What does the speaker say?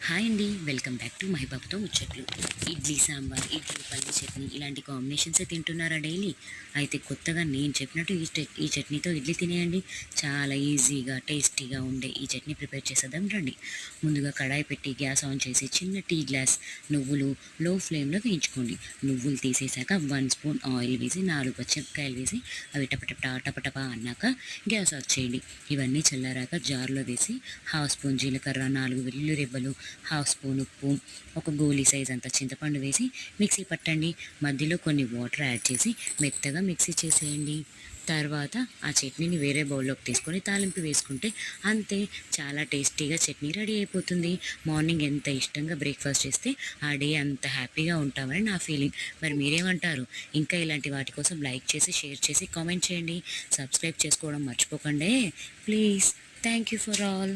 Hi అండి, welcome back to మహిబాబుతో ముచ్చట్లు. ఇడ్లీ సాంబార్, ఇడ్లీ పల్లి చట్నీ ఇలాంటి కాంబినేషన్సే తింటున్నారా డైలీ? అయితే కొత్తగా నేను చెప్పినట్టు ఈ చట్నీతో ఇడ్లీ తినేయండి. చాలా ఈజీగా టేస్టీగా ఉండే ఈ చట్నీ ప్రిపేర్ చేసేద్దాం రండి. ముందుగా కడాయి పెట్టి గ్యాస్ ఆన్ చేసి చిన్న టీ గ్లాస్ నువ్వులు లో ఫ్లేమ్లో వేయించుకోండి. నువ్వులు తీసేసాక 1 స్పూన్ ఆయిల్ వేసి 4 పచ్చిమిరపకాయలు వేసి అవి టపటపా అన్నాక గ్యాస్ ఆఫ్ చేయండి. ఇవన్నీ చల్లారాక జార్లో వేసి 1/2 స్పూన్ జీలకర్ర, 4 వెల్లుల్లి రెబ్బలు, 1/2 స్పూన్ ఉప్పు, ఒక గోలీ సైజ్ అంత చింతపండు వేసి మిక్సీ పట్టండి. మధ్యలో కొన్ని వాటర్ యాడ్ చేసి మెత్తగా మిక్సీ చేసేయండి. తర్వాత ఆ చట్నీని వేరే బౌల్లోకి తీసుకొని తాలింపు వేసుకుంటే అంతే, చాలా టేస్టీగా చట్నీ రెడీ అయిపోతుంది. మార్నింగ్ ఎంత ఇష్టంగా బ్రేక్ఫాస్ట్ చేస్తే ఆ డే అంత హ్యాపీగా ఉంటామని నా ఫీలింగ్. మరి మీరేమంటారు? ఇంకా ఇలాంటి వాటి కోసం లైక్ చేసి, షేర్ చేసి, కామెంట్ చేయండి. సబ్స్క్రైబ్ చేసుకోవడం మర్చిపోకండి please. Thank you for all.